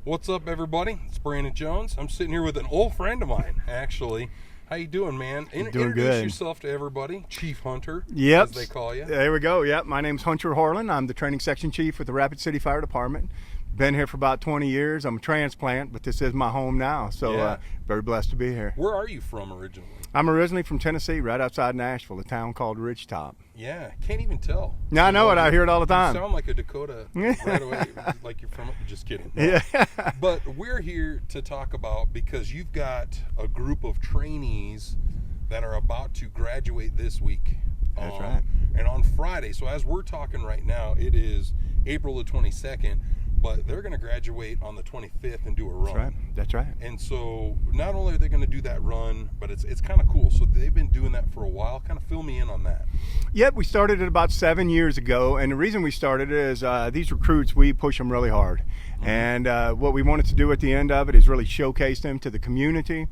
What's up, everybody? It's Brandon Jones. I'm sitting here with an old friend of mine, actually. How you doing, man? Doing Introduce good. yourself to everybody. Chief Hunter, Yep. as they call you. There we go. Yep. My name's Hunter Harlen. I'm the training section chief with the Rapid City Fire Department. Been here for about 20 years. I'm a transplant, but this is my home now. So Yeah. very blessed to be here. Where are you from originally? I'm originally from Tennessee, right outside Nashville, a town called Ridgetop. Yeah, can't even tell. No, I know it. I hear it all the You time. sound like a Dakota right away, like you're from. Just kidding. No. Yeah. But we're here to talk about, because you've got a group of trainees that are about to graduate this week. That's right. And on Friday, so as we're talking right now, it is April the 22nd, but they're going to graduate on the 25th and do a run. That's right. That's right. And so not only are they going to do that run, but it's kind of cool. So they've been doing that for a while. Kind of fill me in on that. Yep, we started it about 7 years ago, and the reason we started it is these recruits, we push them really hard. And what we wanted to do at the end of it is really showcase them to the community,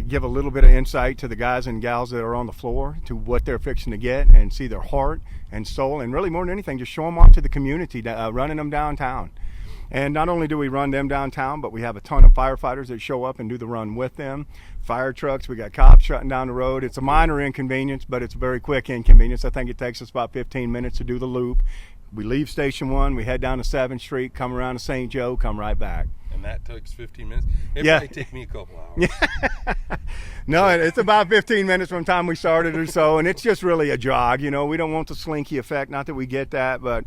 give a little bit of insight to the guys and gals that are on the floor, to what they're fixing to get, and see their heart and soul, and really more than anything, just show them off to the community, running them downtown. And not only do we run them downtown, but we have a ton of firefighters that show up and do the run with them. Fire trucks, we got cops shutting down the road. It's a minor inconvenience, but it's a very quick inconvenience. I think it takes us about 15 minutes to do the loop. We leave Station 1, we head down to 7th Street, come around to St. Joe, come right back. And that takes 15 minutes. It Yeah. might take me a couple hours. No, it's about 15 minutes from the time we started or so, and it's just really a jog. You know, we don't want the slinky effect, not that we get that, but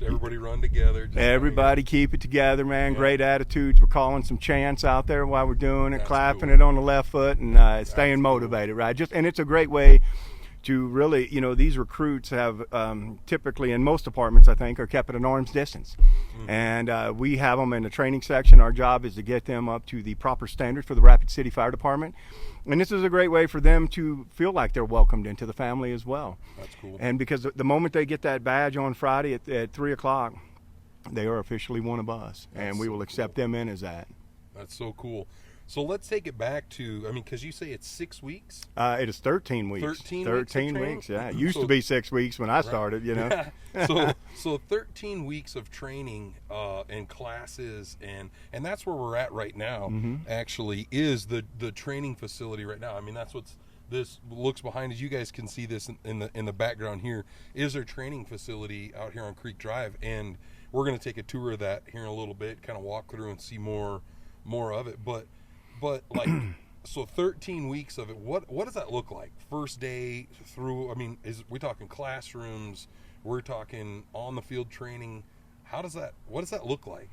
Everybody run together. Just everybody keep it together, man. Yeah. Great attitudes. We're calling some chants out there while we're doing it, That's clapping cool. it on the left foot, and staying motivated, right? And it's a great way to really, these recruits have typically, in most departments, I think, are kept at an arm's distance. And we have them in the training section. Our job is to get them up to the proper standards for the Rapid City Fire Department. And this is a great way for them to feel like they're welcomed into the family as well. That's cool. And because the moment they get that badge on Friday at 3 o'clock, they are officially one of us. And we will accept them in as that. That's so cool. So let's take it back to, because you say it's 6 weeks? It is 13 weeks. 13 13 weeks of weeks, yeah. It training? used to be 6 weeks when I started, Yeah. So 13 weeks of training and classes, and that's where we're at right now, actually, is the training facility right now. That's what's this looks behind us. You guys can see this in the background here, is their training facility out here on Creek Drive, and we're going to take a tour of that here in a little bit, kind of walk through and see more of it. But like, so 13 weeks of it, what does that look like? First day through, is we talking classrooms, we're talking on the field training? What does that look like?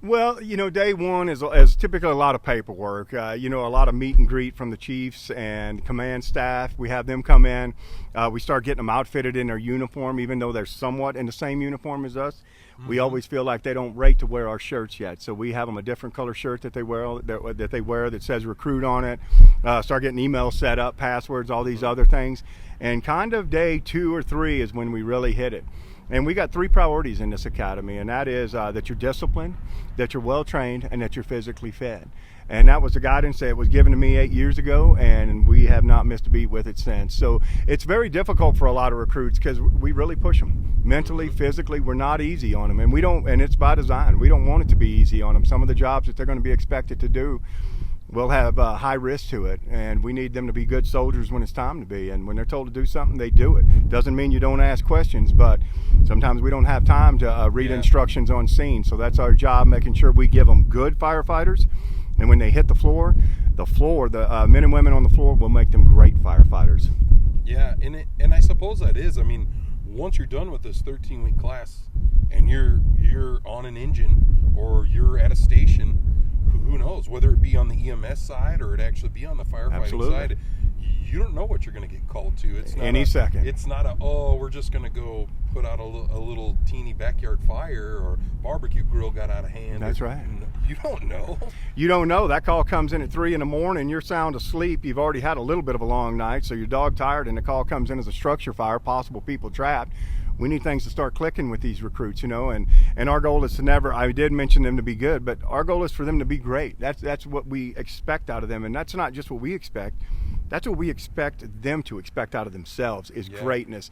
Well, day one is typically a lot of paperwork, a lot of meet and greet from the chiefs and command staff. We have them come in. We start getting them outfitted in their uniform, even though they're somewhat in the same uniform as us. We always feel like they don't rate to wear our shirts yet, so we have them a different color shirt that they wear that says recruit on it. Start getting emails set up, passwords, all these other things, and kind of day 2 or 3 is when we really hit it. And we got 3 priorities in this academy, and that is that you're disciplined, that you're well trained, and that you're physically fit. And that was the guidance that was given to me 8 years ago, and we have not missed a beat with it since. So it's very difficult for a lot of recruits because we really push them mentally, physically. We're not easy on them, and it's by design. We don't want it to be easy on them. Some of the jobs that they're going to be expected to do will have high risk to it, and we need them to be good soldiers when it's time to be. And when they're told to do something, they do it. Doesn't mean you don't ask questions, but sometimes we don't have time to read instructions on scene. So that's our job, making sure we give them good firefighters. And when they hit the floor, the men and women on the floor will make them great firefighters. Yeah, and I suppose that is. Once you're done with this 13-week class, and you're on an engine or you're at a station, who knows, whether it be on the EMS side or it actually be on the firefighting side, you don't know what you're going to get called to. It's not any second. It's not we're just going to go put out a little teeny backyard fire, or barbecue grill got out of hand. That's right. You don't know. You don't know. That call comes in at 3 in the morning. You're sound asleep. You've already had a little bit of a long night, so you're dog tired, and the call comes in as a structure fire, possible people trapped. we need things to start clicking with these recruits, you know, and our goal is to never, I did mention them to be good, but our goal is for them to be great. That's what we expect out of them, and that's not just what we expect. That's what we expect them to expect out of themselves is greatness.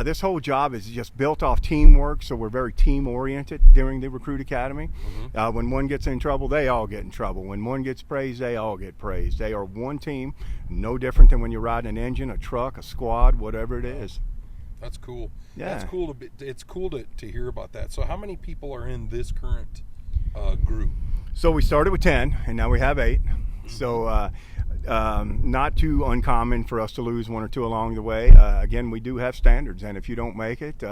This whole job is just built off teamwork, so we're very team-oriented during the Recruit Academy. When one gets in trouble, they all get in trouble. When one gets praised, they all get praised. They are one team, no different than when you're riding an engine, a truck, a squad, whatever it is. That's cool. Yeah. That's cool. It's cool to hear about that. So how many people are in this current group? So we started with 10, and now we have 8. So not too uncommon for us to lose 1 or 2 along the way. Again, we do have standards, and if you don't make it,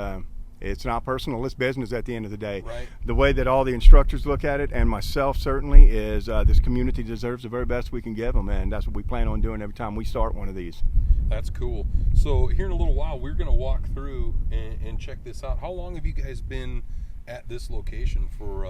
it's not personal, it's business at the end of the day. Right. The way that all the instructors look at it, and myself certainly, is this community deserves the very best we can give them, and that's what we plan on doing every time we start one of these. That's cool. So here in a little while, we're going to walk through and check this out. How long have you guys been at this location for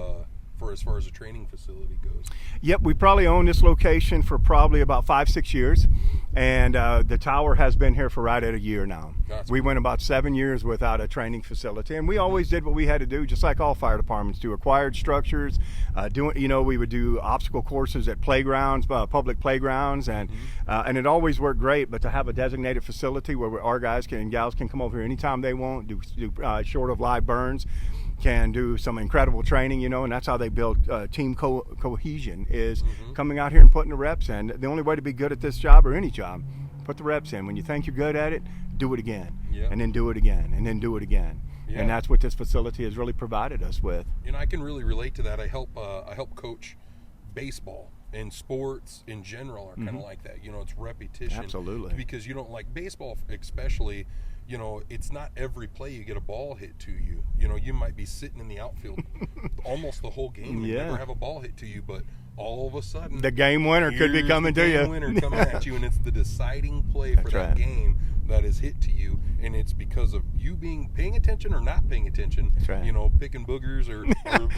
as far as the training facility goes? Yep, we probably own this location for probably about 5-6 years, and the tower has been here for right at a year now. We went about 7 years without a training facility, and we always did what we had to do, just like all fire departments do. Acquired structures, we would do obstacle courses at playgrounds, public playgrounds, and it always worked great. But to have a designated facility where our guys and gals can come over here anytime they want, do short of live burns, can do some incredible training, and that's how they build team cohesion, is coming out here and putting the reps in. The only way to be good at this job, or any job, put the reps in. When you think you're good at it, do it again, and then do it again, and then do it again. And that's what this facility has really provided us with. I can really relate to that. I help coach baseball, and sports in general are kind of like that. It's repetition. Absolutely. Because like baseball especially, it's not every play you get a ball hit to you. You might be sitting in the outfield almost the whole game and never have a ball hit to you, but all of a sudden the game winner could be coming to you. The game winner coming at you, and it's the deciding play for that game that is hit to you, and it's because of you paying attention or not paying attention. That's right. Picking boogers or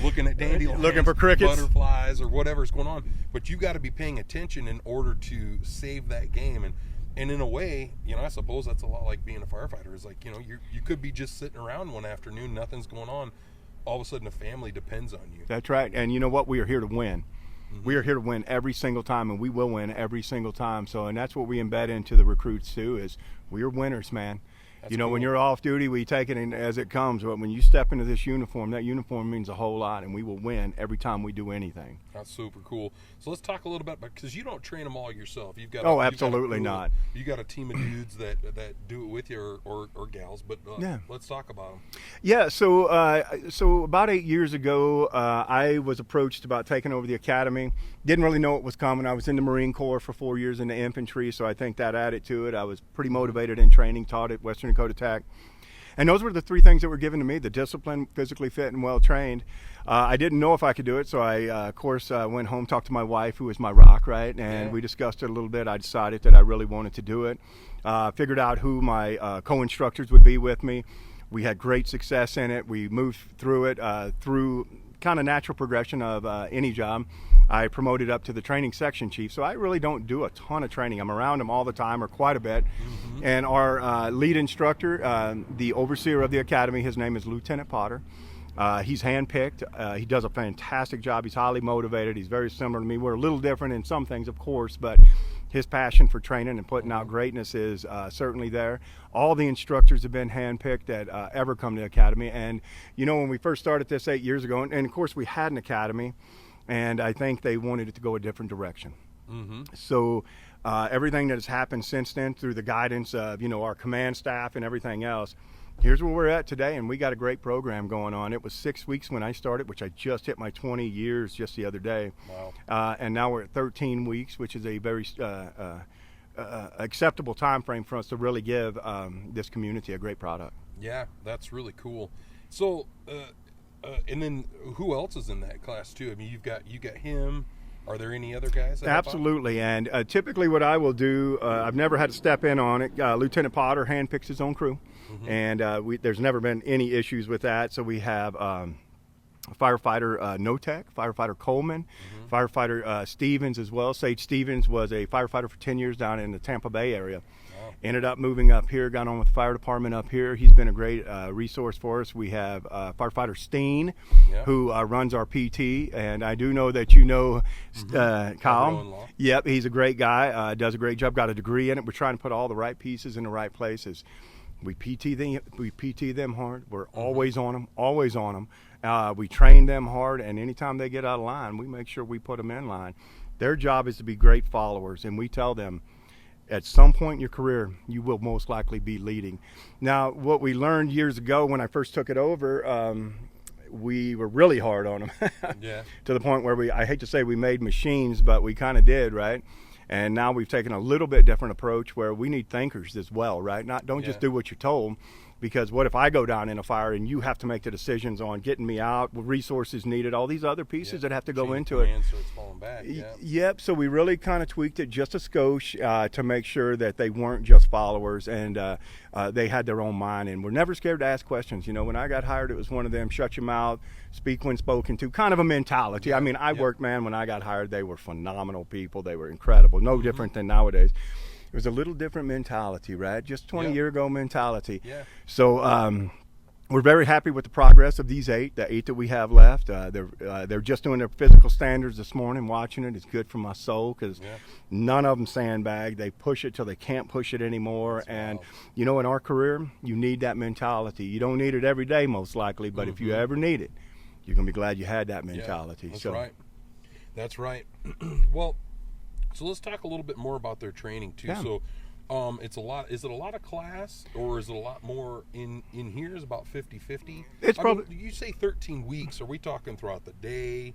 looking at dandelions, looking for crickets, butterflies, or whatever's going on. But you got to be paying attention in order to save that game. And in a way, I suppose that's a lot like being a firefighter. Is like, you could be just sitting around one afternoon, nothing's going on. All of a sudden, a family depends on you. That's right. And you know what? We are here to win. We are here to win every single time, and we will win every single time. So, and that's what we embed into the recruits too, is we are winners, man. That's cool. When you're off duty, we take it in as it comes. But when you step into this uniform, that uniform means a whole lot, and we will win every time we do anything. That's super cool. So let's talk a little bit about, because you don't train them all yourself. You've got absolutely not. You got a team of dudes that do it with you, or gals. But let's talk about them. Yeah. So about 8 years ago, I was approached about taking over the academy. Didn't really know it was coming. I was in the Marine Corps for 4 years in the infantry, so I think that added to it. I was pretty motivated in training, taught at Western Dakota Tech. And those were the 3 things that were given to me: the discipline, physically fit, and well trained. I didn't know if I could do it, so I, of course, went home, talked to my wife, who was my rock, right? And we discussed it a little bit. I decided that I really wanted to do it. Figured out who my co-instructors would be with me. We had great success in it. We moved through it through kind of natural progression of any job. I promoted up to the training section chief, so I really don't do a ton of training. I'm around them all the time, or quite a bit. And our lead instructor, the overseer of the academy, his name is Lieutenant Potter. He's handpicked. He does a fantastic job. He's highly motivated. He's very similar to me. We're a little different in some things, of course, but his passion for training and putting out greatness is certainly there. All the instructors have been handpicked that ever come to the academy. And, when we first started this 8 years ago, and of course we had an academy, and I think they wanted it to go a different direction. So everything that has happened since then, through the guidance of, our command staff and everything else, here's where we're at today, and we got a great program going on. It was 6 weeks when I started, which I just hit my 20 years just the other day. Wow. And now we're at 13 weeks, which is a very acceptable time frame for us to really give this community a great product. Yeah, that's really cool. So, and then who else is in that class too? I mean, you got him. Are there any other guys? Absolutely. And typically what I will do, I've never had to step in on it. Lieutenant Potter handpicks his own crew. And there's never been any issues with that. So we have firefighter Notek, firefighter Coleman, firefighter Stevens as well. Sage Stevens was a firefighter for 10 years down in the Tampa Bay area. Wow. Ended up moving up here, got on with the fire department up here. He's been a great resource for us. We have firefighter Steen, who runs our PT, and I do know that you know Kyle. Yep, he's a great guy, does a great job, got a degree in it. We're trying to put all the right pieces in the right places. We PT them hard. We're always on them, always on them. We train them hard, and anytime they get out of line, we make sure we put them in line. Their job is to be great followers, and we tell them at some point in your career, you will most likely be leading. Now, what we learned years ago when I first took it over, we were really hard on them to the point where I hate to say we made machines, but we kind of did, right? And now we've taken a little bit different approach where we need thinkers as well, right? Don't just do what you're told, because what if I go down in a fire and you have to make the decisions on getting me out, resources needed, all these other pieces that have to go into it. So it's falling back. Yep. So we really kind of tweaked it just a skosh to make sure that they weren't just followers, and they had their own mind, and we're never scared to ask questions. You know, when I got hired, it was one of them shut your mouth, speak when spoken to, kind of a mentality. I mean, I worked, man, when I got hired, they were phenomenal people. They were incredible. No different than nowadays. It was a little different mentality, right? Just 20-year ago mentality. So we're very happy with the progress of these 8, the 8 that we have left. They're just doing their physical standards this morning. Watching it, it's good for my soul, because none of them sandbag. They push it till they can't push it anymore. That's and wild. You know, in our career, you need that mentality. You don't need it every day, most likely, but if you ever need it, you're gonna be glad you had that mentality. That's right. That's right. Well, so let's talk a little bit more about their training too. So it's a lot. Is it a lot of class, or is it a lot more in here? Is about 50-50? It's probably. You say 13 weeks. Are we talking throughout the day?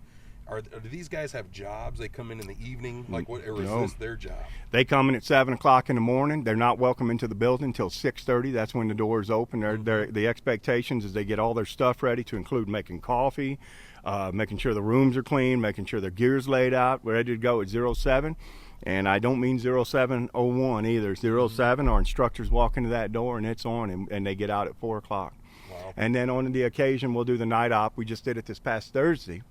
Do these guys have jobs? They come in the evening, like what? Or is this their job? They come in at 7 o'clock in the morning. They're not welcome into the building until 6:30. That's when the doors open. The expectations is they get all their stuff ready, to include making coffee, making sure the rooms are clean, making sure their gear's laid out. We're ready to go at 07. And I don't mean 07:01 either. 07, our instructors walk into that door and it's on, and they get out at 4 o'clock. Wow. And then on the occasion, we'll do the night op. We just did it this past Thursday,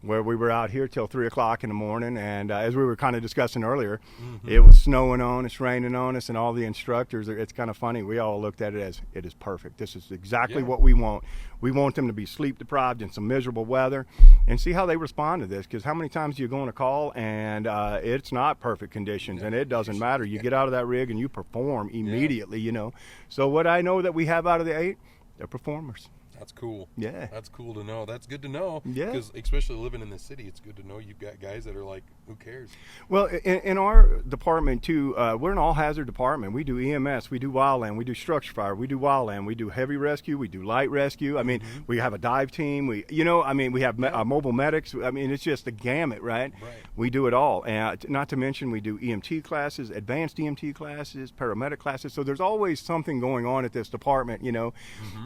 where we were out here till 3 o'clock in the morning. And as we were kind of discussing earlier, it was snowing on us, raining on us, and all the instructors, it's kind of funny. We all looked at it as, it is perfect. This is exactly what we want. We want them to be sleep deprived in some miserable weather, and see how they respond to this. Because how many times do you go on a call and it's not perfect conditions, and it doesn't matter. You get out of that rig and you perform immediately, you know. So what I know that we have out of the 8, they're performers. That's cool. Yeah. That's cool to know. That's good to know. Yeah. Because especially living in the city, it's good to know you've got guys that are like, who cares? Well, in our department too, we're an all-hazard department. We do EMS, we do wildland, we do structure fire, we do wildland, we do heavy rescue, we do light rescue. I mean, we have a dive team. We have mobile medics. I mean, it's just a gamut, right? We do it all. And not to mention, we do EMT classes, advanced EMT classes, paramedic classes. So there's always something going on at this department, you know,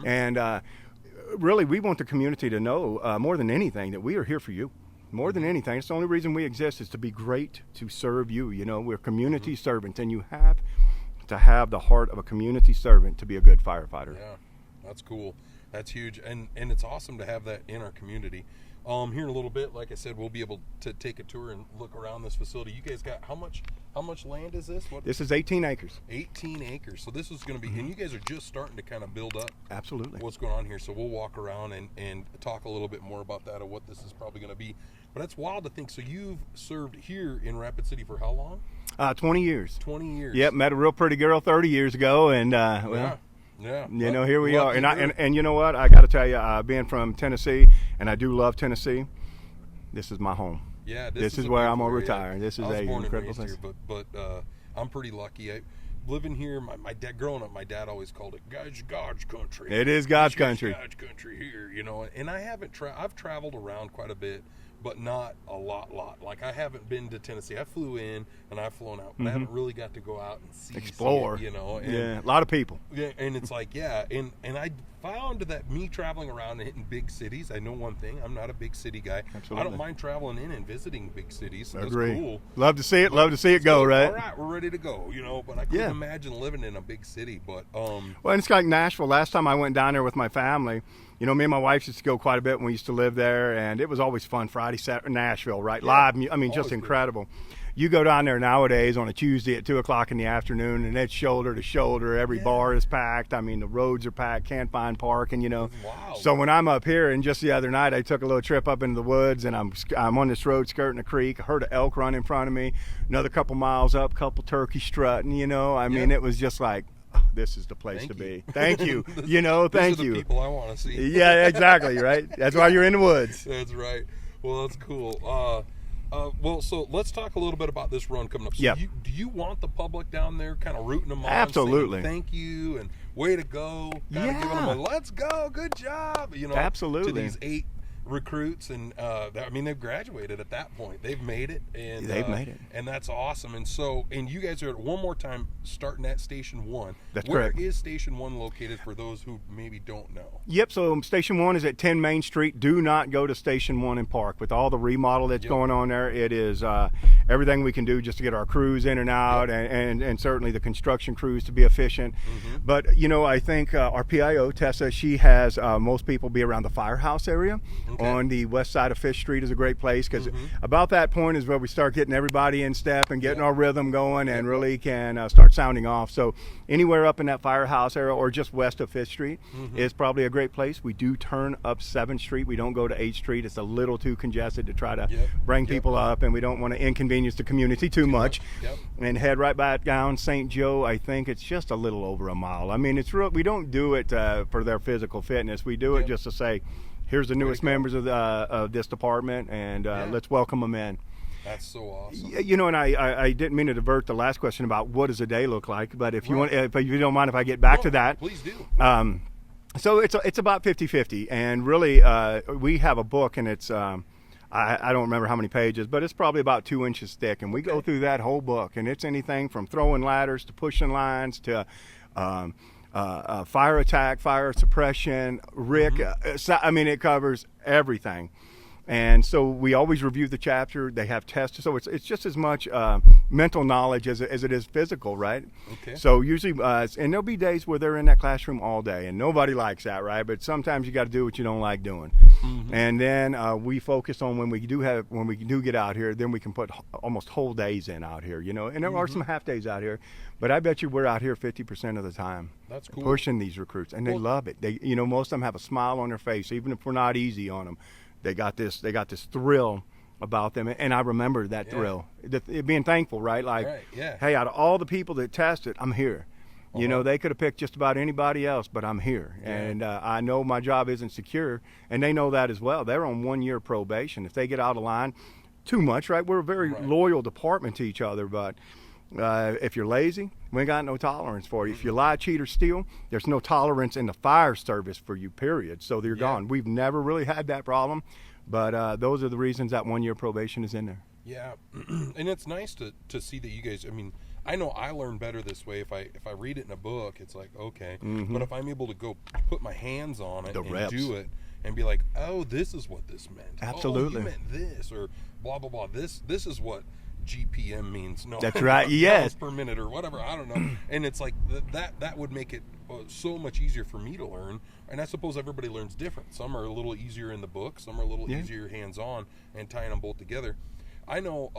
and really, we want the community to know more than anything that we are here for you. More than anything, it's the only reason we exist, is to be great, to serve you. You know, we're community servants, and you have to have the heart of a community servant to be a good firefighter. Yeah, that's cool. That's huge, and it's awesome to have that in our community. Here in a little bit, like I said, we'll be able to take a tour and look around this facility. You guys got how much land is this? This is 18 acres. 18 acres. So this is going to be, and you guys are just starting to kind of build up. Absolutely. What's going on here? So we'll walk around and talk a little bit more about that, of what this is probably going to be. But that's wild to think. So you've served here in Rapid City for how long? 20 years. 20 years. Yep, met a real pretty girl 30 years ago, and yeah. You know, here we are. And you know what? I got to tell you, being from Tennessee, and I do love Tennessee, this is my home. Yeah, this is where I'm going to retire. This is an incredible place. But I'm pretty lucky. Living here, my dad, growing up, my dad always called it God's country. It is God's country. God's country here, you know. And I haven't I've traveled around quite a bit but not a lot. Like, I haven't been to Tennessee. I flew in and I've flown out, but I haven't really got to go out and explore. See it, you know. And, yeah, a lot of people. Yeah, and it's like, yeah, and I found that me traveling around and hitting big cities, I know one thing, I'm not a big city guy. Absolutely. I don't mind traveling in and visiting big cities. So that's Agree. cool. Love to see it. Love to see it go. Right. All right, we're ready to go. You know, but I couldn't imagine living in a big city. But well, and it's like Nashville. Last time I went down there with my family, you know, me and my wife used to go quite a bit when we used to live there, and it was always fun. Friday, Saturday, Nashville, right? Live. I mean, just incredible. You go down there nowadays on a Tuesday at 2:00 in the afternoon, and it's shoulder to shoulder. Every bar is packed. I mean, the roads are packed. Can't find parking. You know. Wow. So when I'm up here, and just the other night, I took a little trip up into the woods, and I'm on this road skirting a creek. I heard an elk run in front of me. Another couple miles up, couple turkeys strutting. You know, I mean, it was just like, oh, this is the place to be. Thank you. You know, thank you. These are the people I want to see. Yeah, exactly. Right. That's why you're in the woods. That's right. Well, that's cool. Well, so let's talk a little bit about this run coming up. So do you want the public down there kind of rooting them on? Absolutely. Saying thank you and way to go. Kind of giving them a let's go, good job. You know, absolutely. To these 8 recruits, and I mean, they've graduated at that point. They've made it, and they've made it, and that's awesome. And so, and you guys are one more time starting at Station 1. That's correct. Where is Station 1 located for those who maybe don't know? Yep. So Station 1 is at 10 Main Street. Do not go to Station 1 in Park. With all the remodel that's going on there, it is everything we can do just to get our crews in and out, and certainly the construction crews to be efficient. But you know, I think our PIO Tessa, she has most people be around the firehouse area. On the west side of Fish Street is a great place, because about that point is where we start getting everybody in step and getting our rhythm going, and really can start sounding off. So anywhere up in that firehouse area or just west of Fifth Street is probably a great place. We do turn up 7th Street. We don't go to 8th Street. It's a little too congested to try to bring people up, and we don't want to inconvenience the community too much. And head right back down St. Joe. I think it's just a little over a mile. I mean, it's real. We don't do it for their physical fitness. We do it just to say, here's the newest members of this department, and let's welcome them in. That's so awesome. You know, and I didn't mean to divert the last question about what does a day look like, but if you want, if you don't mind if I get back to that. Please do. So it's about 50-50, and really we have a book, and it's I don't remember how many pages, but it's probably about 2 inches thick, and we go through that whole book, and it's anything from throwing ladders to pushing lines to fire attack, fire suppression, I mean, it covers everything. And so we always review the chapter. They have tests, so it's just as much mental knowledge as it is physical, right? Okay. So usually, and there'll be days where they're in that classroom all day, and nobody likes that, right? But sometimes you got to do what you don't like doing. And then we focus on when we do get out here, then we can put almost whole days in out here, you know. And there are some half days out here, but I bet you we're out here 50% of the time. That's cool. Pushing these recruits, and they love it. They, you know, most of them have a smile on their face, even if we're not easy on them. They got this thrill about them, and I remember that thrill, being thankful, right? Like, hey, out of all the people that tested, I'm here. You know, they could have picked just about anybody else, but I'm here, and I know my job isn't secure, and they know that as well. They're on 1 year probation. If they get out of line too much, right? We're a very loyal department to each other, but if you're lazy, we ain't got no tolerance for you. If you lie, cheat, or steal, there's no tolerance in the fire service for you, period. So they're gone. We've never really had that problem, but those are the reasons that 1 year probation is in there. Yeah, and it's nice to see that you guys, I mean, I know I learn better this way. If I read it in a book, it's like, okay. But if I'm able to go put my hands on it and do it and be like, oh, this is what this meant. Absolutely. Oh, you meant this, or blah, blah, blah. This is what GPM means. No, that's right. Yes, per minute or whatever. I don't know. And it's like that would make it so much easier for me to learn. And I suppose everybody learns different. Some are a little easier in the book. Some are a little easier hands-on and tying them both together. I know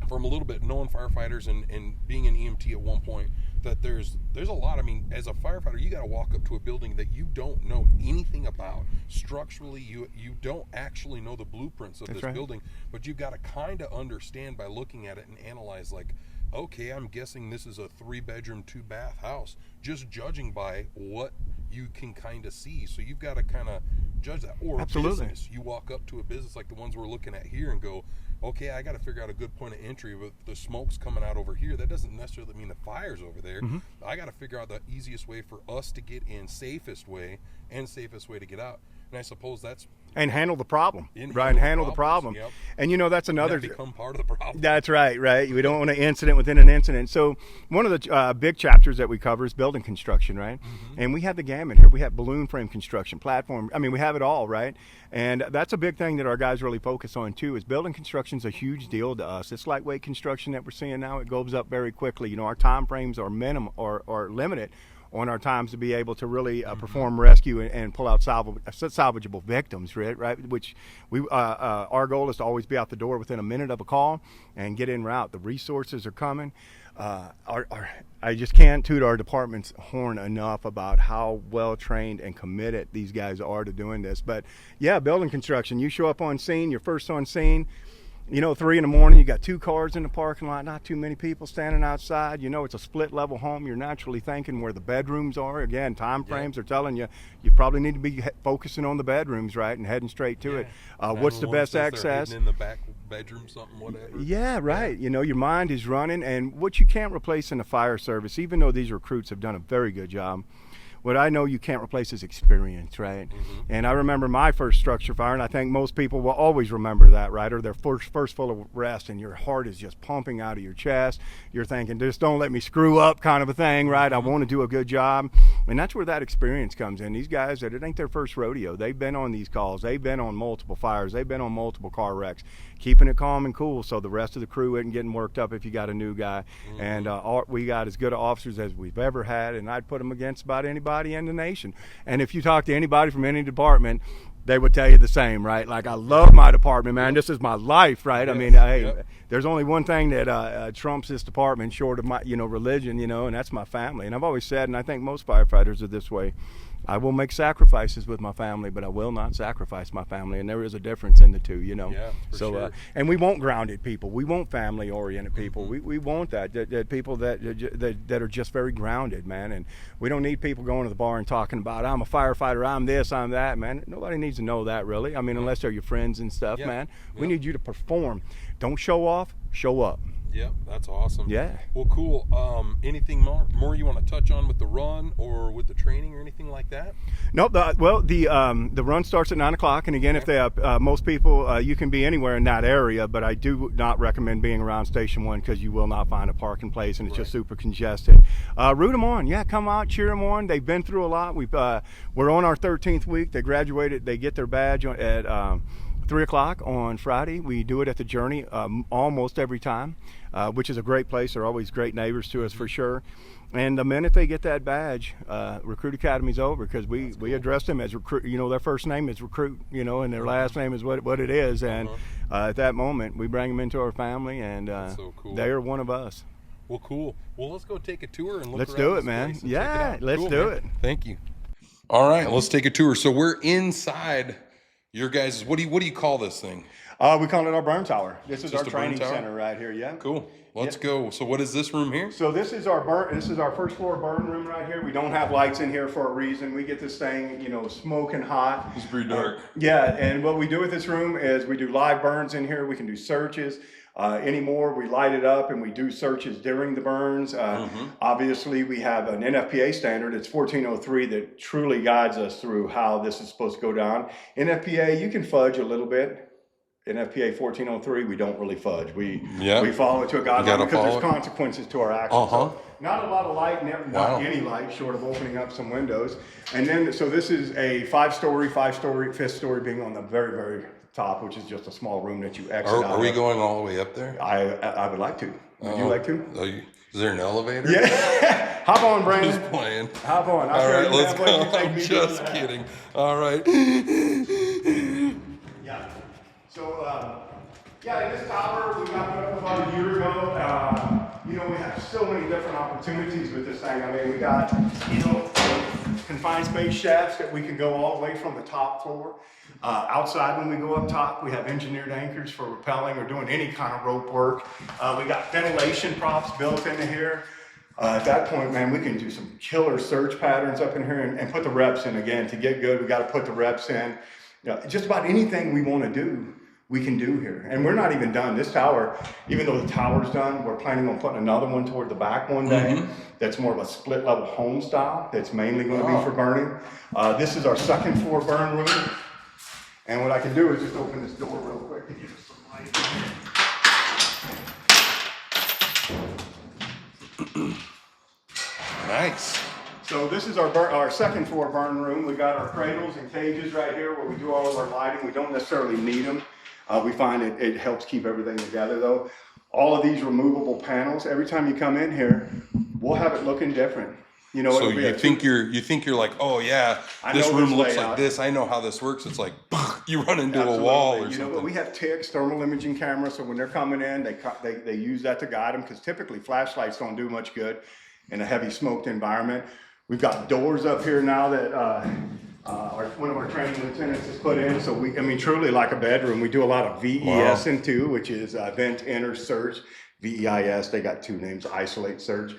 from a little bit knowing firefighters and being an EMT at one point that there's a lot. I mean, as a firefighter, you got to walk up to a building that you don't know anything about structurally. You don't actually know the blueprints of this building, but you've got to kind of understand by looking at it and analyze, like, okay, I'm guessing this is a 3-bedroom, 2-bath house, just judging by what you can kind of see. So you've got to kind of judge that. Or business, you walk up to a business like the ones we're looking at here and go, okay, I got to figure out a good point of entry. With the smoke's coming out over here, that doesn't necessarily mean the fire's over there. I got to figure out the easiest way for us to get in, safest way to get out. And I suppose that's And handle the problem, And right? And handle the problems, problem. yep. And that's another. That become part of the problem. That's right. We don't want an incident within an incident. So one of the big chapters that we cover is building construction, right? And we have the gamut here. We have balloon frame construction, platform. I mean, we have it all, right? And that's a big thing that our guys really focus on too. Is building construction is a huge deal to us. It's lightweight construction that we're seeing now. It goes up very quickly. Our time frames are minimum or limited on our times to be able to really perform rescue and pull out salvageable victims, right? Which our goal is to always be out the door within a minute of a call and get en route. The resources are coming. I just can't toot our department's horn enough about how well trained and committed these guys are to doing this. But yeah, building construction, you show up on scene, you're first on scene. 3 in the morning, you got 2 cars in the parking lot, not too many people standing outside. It's a split level home. You're naturally thinking where the bedrooms are. Again, time frames are telling you probably need to be focusing on the bedrooms, right, and heading straight to it. What's the best access? In the back bedroom, something, whatever. Yeah, right. Your mind is running, and what you can't replace in the fire service, even though these recruits have done a very good job, what I know you can't replace is experience, right? And I remember my first structure fire, and I think most people will always remember that, right? Or their first full of rest, and your heart is just pumping out of your chest. You're thinking, just don't let me screw up, kind of a thing, right? I want to do a good job. And that's where that experience comes in. These guys, it ain't their first rodeo. They've been on these calls. They've been on multiple fires. They've been on multiple car wrecks, keeping it calm and cool so the rest of the crew isn't getting worked up if you got a new guy. And we got as good officers as we've ever had, and I'd put them against about anybody in the nation. And if you talk to anybody from any department, they would tell you the same, right? Like, I love my department, man. This is my life, right? I mean, there's only one thing that trumps this department short of my, religion, and that's my family. And I've always said, and I think most firefighters are this way, I will make sacrifices with my family, but I will not sacrifice my family. And there is a difference in the two, Yeah, for sure. And we want grounded people. We want family-oriented people. We want that people that are just very grounded, man. And we don't need people going to the bar and talking about, I'm a firefighter, I'm this, I'm that, man. Nobody needs to know that, really. I mean, unless they're your friends and stuff, man. We need you to perform. Don't show off, show up. Yep, that's awesome. Yeah. Well, cool. Anything more you want to touch on with the run or with the training or anything like that? No, the run starts at 9 o'clock, and again, if they most people, you can be anywhere in that area, but I do not recommend being around Station 1 because you will not find a parking place, and it's just super congested. Root them on, come out, cheer them on. They've been through a lot. We're on our 13th week. They graduated. They get their badge at 3 o'clock on Friday. We do it at the Journey almost every time, which is a great place. They're always great neighbors to us for sure. And the minute they get that badge, Recruit Academy's over, because we address them as recruit. Their first name is Recruit, and their last name is what it is. And at that moment, we bring them into our family, and so cool. They are one of us. Well, cool. Well, let's go take a tour and look Let's around do it, this man. place and Yeah, check it out. let's Cool, do man. it. Thank you. All right, let's take a tour. So we're inside your guys', what do you call this thing? We call it our burn tower. This is Just our a burn training tower? center right here. Yeah. Cool. Let's go. So what is this room here? So this is our first floor burn room right here. We don't have lights in here for a reason. We get this thing, smoking hot. It's pretty dark. Yeah, and what we do with this room is we do live burns in here. We can do searches. Anymore, we light it up and we do searches during the burns. Obviously, we have an NFPA standard. It's 1403 that truly guides us through how this is supposed to go down. NFPA, you can fudge a little bit. NFPA 1403, we don't really fudge. We follow it to a guideline because there's consequences to our actions. So not a lot of light, not any light, short of opening up some windows. And then, so this is a 5-story, fifth story being on the very, very top, which is just a small room that you exit out. Are we going all the way up there? I would like to. Would you like to? Is there an elevator? Yeah. Hop on, Brandon. Just playing. Hop on. All right, let's go. I'm just kidding. All right. Yeah. So, in this tower, we got it up about a year ago. We have so many different opportunities with this thing. I mean, we got, confined space shafts that we can go all the way from the top floor. Outside, when we go up top, we have engineered anchors for rappelling or doing any kind of rope work. We got ventilation props built into here. At that point, man, we can do some killer search patterns up in here and put the reps in again. To get good, we got to put the reps in. Just about anything we want to do, we can do here. And we're not even done. This tower, even though the tower's done, we're planning on putting another one toward the back one day. That's more of a split level home style. That's mainly going to be for burning. This is our second floor burn room. And what I can do is just open this door real quick to give us some light. Nice. So this is our second floor burn room. We got our cradles and cages right here where we do all of our lighting. We don't necessarily need them. We find it helps keep everything together though. All of these removable panels, every time you come in here, we'll have it looking different. You know, so you think you're like, oh yeah, this room looks like this. I know how this works. It's like you run into a wall or something. But we have TICs, thermal imaging cameras, so when they're coming in, they use that to guide them because typically flashlights don't do much good in a heavy smoked environment. We've got doors up here now that one of our training lieutenants has put in. So truly like a bedroom. We do a lot of VES into, which is vent, enter, search. VEIS, they got two names, isolate, search.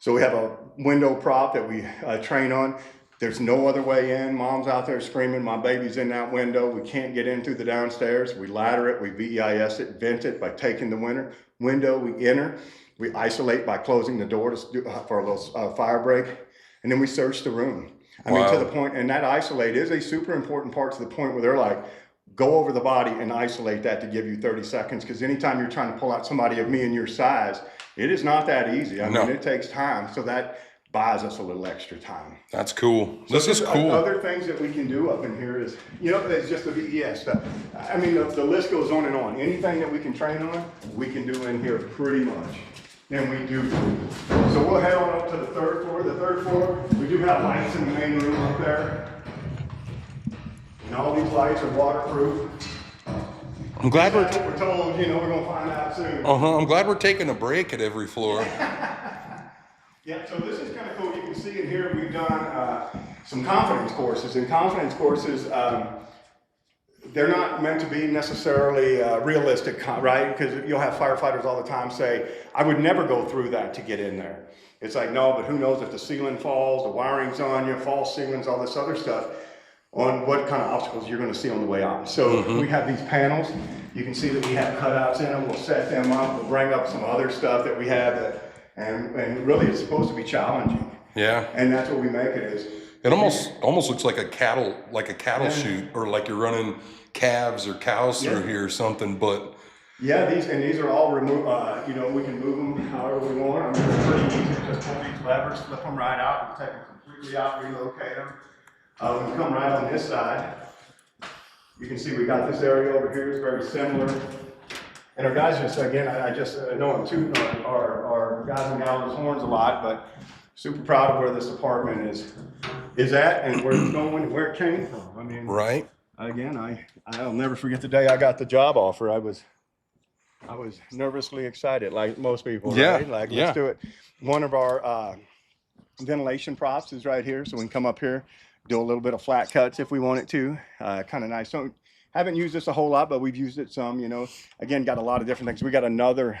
So we have a window prop that we train on. There's no other way in. Mom's out there screaming, my baby's in that window. We can't get in through the downstairs. We ladder it, we VEIS it, vent it by taking the window, we enter. We isolate by closing the door for a little fire break. And then we search the room. I mean, to the point, and that isolate is a super important part to the point where they're like, go over the body and isolate that to give you 30 seconds. Because anytime you're trying to pull out somebody of me and your size, it is not that easy. I mean, it takes time. So that buys us a little extra time. That's cool. So this is cool. Other things that we can do up in here is, it's just the VES stuff. I mean, the list goes on and on. Anything that we can train on, we can do in here pretty much. And we do. So we'll head on up to the third floor. The third floor, we do have lights in the main room up there. And all these lights are waterproof. I'm glad we're told, we're going to find out soon. I'm glad we're taking a break at every floor. Yeah, so this is kind of cool. You can see in here we've done some confidence courses. And confidence courses, they're not meant to be necessarily realistic, right? Because you'll have firefighters all the time say, I would never go through that to get in there. It's like, no, but who knows if the ceiling falls, the wiring's on you, false ceilings, all this other stuff, on what kind of obstacles you're going to see on the way out. So we have these panels. You can see that we have cutouts in them. We'll set them up. We'll bring up some other stuff that we have and really it's supposed to be challenging. Yeah. And that's what we make it is. It almost looks like a cattle chute, or like you're running calves or cows through here or something. But yeah, these are all removed. We can move them however we want. I mean, it's pretty easy. Just pull these levers, flip them right out, and take them completely out, relocate them. When we come right on this side, you can see we got this area over here. It's very similar. And our guys I know I'm tooting our guys and gals' horns a lot, but super proud of where this apartment is at and where it's going and where it came from. I mean, right. Again, I'll never forget the day I got the job offer. I was nervously excited, like most people. Yeah. Right? Like, let's do it. One of our ventilation props is right here, so we can come up here, do a little bit of flat cuts if we wanted to. Kind of nice. So haven't used this a whole lot, but we've used it some. Again, got a lot of different things. We got another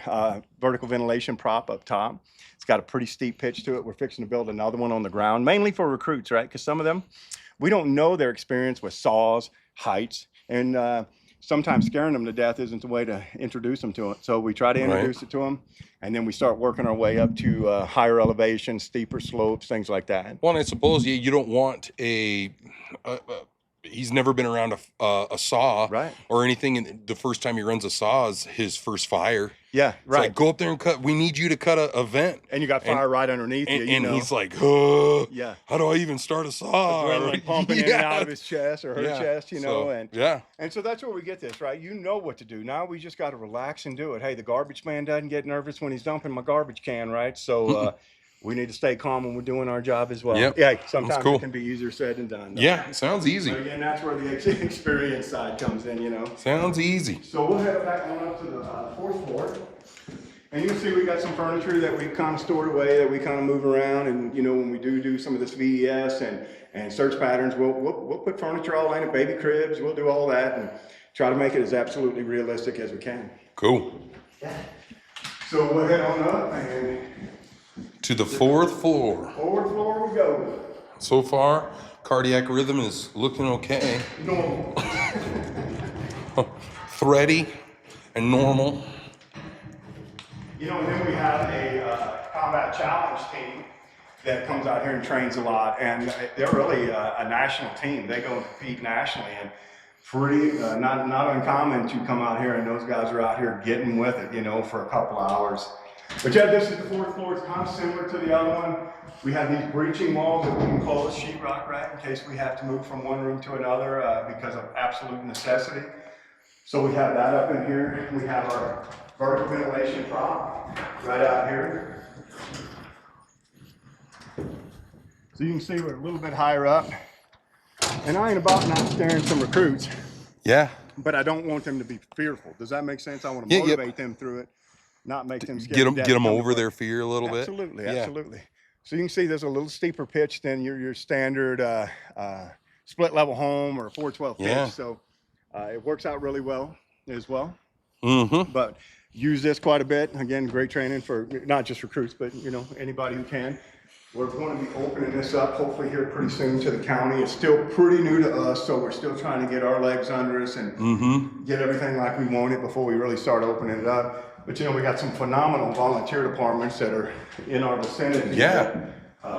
vertical ventilation prop up top. It's got a pretty steep pitch to it. We're fixing to build another one on the ground, mainly for recruits, right? Because some of them, we don't know their experience with saws, heights, and sometimes scaring them to death isn't the way to introduce them to it. So we try to introduce it to them, and then we start working our way up to higher elevation, steeper slopes, things like that. Well, and I suppose you don't want he's never been around a saw or anything, and the first time he runs a saw is his first fire. Yeah, right. Like, go up there and cut. We need you to cut a vent. And you got fire right underneath you. And he's like, yeah. How do I even start a saw? Adrenaline pumping in and out of his chest or her chest, and so that's where we get this, right? You know what to do. Now we just got to relax and do it. Hey, the garbage man doesn't get nervous when he's dumping my garbage can, right? So we need to stay calm when we're doing our job as well. Yep. Yeah, sometimes it can be easier said than done. Yeah, sounds easy. But again, that's where the experience side comes in, Sounds easy. So we'll head back on up to the fourth floor. And you can see we got some furniture that we kind of stored away that we kind of move around. And, when we do some of this VES and search patterns, we'll put furniture all in it, baby cribs, we'll do all that and try to make it as absolutely realistic as we can. Cool. Yeah. So we'll head on up and to the fourth floor. Fourth floor we go. So far, cardiac rhythm is looking okay. Normal. Thready and normal. And then we have a combat challenge team that comes out here and trains a lot, and they're really a national team. They go and compete nationally, and pretty not uncommon to come out here, and those guys are out here getting with it, you know, for a couple hours. But yeah, this is the 4th floor. It's kind of similar to the other one. We have these breaching walls that we can call a sheetrock rack in case we have to move from one room to another because of absolute necessity. So we have that up in here. We have our vertical ventilation prop right out here. So you can see we're a little bit higher up. And I ain't about not scaring some recruits. Yeah. But I don't want them to be fearful. Does that make sense? I want to motivate them through it, not make them scared. Get them over their fear a little bit. Absolutely, absolutely. So you can see there's a little steeper pitch than your standard split level home or 412 pitch. So it works out really well as well. But use this quite a bit. Again, great training for not just recruits, but you know, anybody who can. We're going to be opening this up hopefully here pretty soon to the county. It's still pretty new to us, so we're still trying to get our legs under us and get everything like we want it before we really start opening it up. But you know, we got some phenomenal volunteer departments that are in our vicinity. Yeah.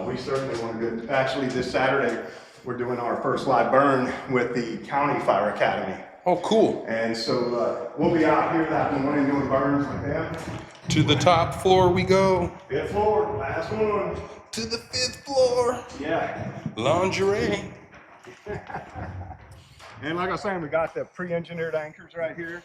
We certainly want to do. Actually, this Saturday, we're doing our first live burn with the County Fire Academy. Oh, cool. And so we'll be out here that morning doing burns with them. To the top floor we go. 5th floor, last one. To the 5th floor. Yeah. Lingerie. And like I was saying, we got the pre-engineered anchors right here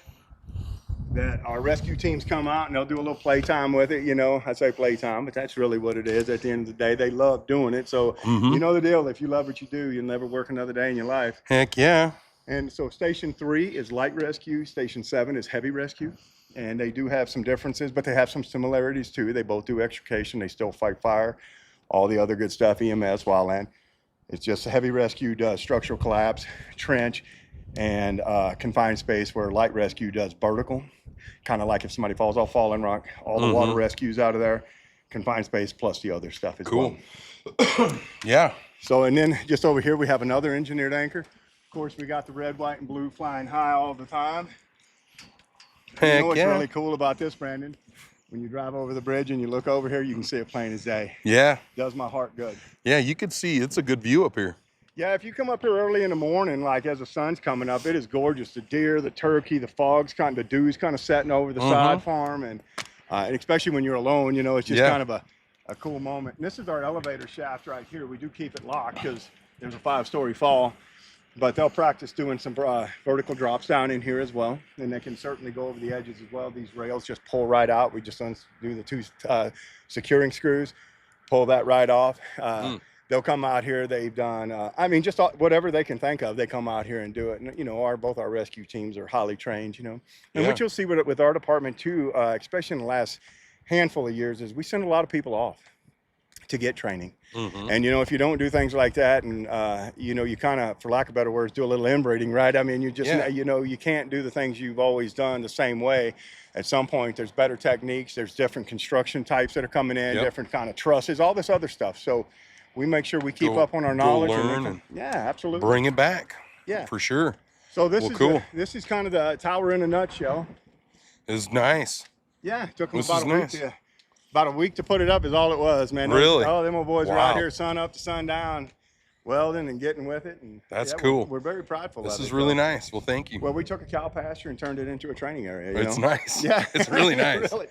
that our rescue teams come out and they'll do a little playtime with it. You know, I say playtime, but that's really what it is. At the end of the day, they love doing it. So you know the deal. If you love what you do, you'll never work another day in your life. Heck yeah. And so Station 3 is light rescue. Station 7 is heavy rescue. And they do have some differences, but they have some similarities too. They both do extrication. They still fight fire. All the other good stuff, EMS, wildland. It's just a heavy rescue does structural collapse, trench, and confined space, where light rescue does vertical. Kind of like if somebody falls off falling rock, all the water rescues out of there, confined space plus the other stuff as well. Yeah. So, and then just over here, we have another engineered anchor. Of course, we got the red, white, and blue flying high all the time. Heck you know what's yeah. really cool about this, Brandon? When you drive over the bridge and you look over here, you can see it plain as day. Yeah. Does my heart good. Yeah, you could see it's a good view up here. Yeah, if you come up here early in the morning, like as the sun's coming up, it is gorgeous. The deer, the turkey, the fog's the dew's kind of setting over the side farm, and especially when you're alone, you know, it's just kind of a cool moment. And this is our elevator shaft right here. We do keep it locked because there's a 5-story fall. But they'll practice doing some vertical drops down in here as well. And they can certainly go over the edges as well. These rails just pull right out. We just undo the 2 securing screws, pull that right off. They'll come out here. They've done, I mean, just whatever they can think of, they come out here and do it. And, you know, both our rescue teams are highly trained, you know. And what you'll see with our department too, especially in the last handful of years, is we send a lot of people off to get training. And you know, if you don't do things like that, and you know, you kind of, for lack of better words, do a little inbreeding, right? I mean, you just you know, you can't do the things you've always done the same way. At some point, there's better techniques. There's different construction types that are coming in, different kind of trusses, all this other stuff. So we make sure we keep up on our knowledge. And yeah, absolutely. Bring it back. Yeah, for sure. So this is cool. This is kind of the tower in a nutshell. It's nice. Yeah, it took them about a week to put it up is all it was, man. Really? Oh, them old boys are out here sun up to sundown, welding and getting with it. And that's cool. We're very prideful of it. This is really nice. Well, thank you. Well, we took a cow pasture and turned it into a training area. It's nice. Yeah. It's really nice. Really.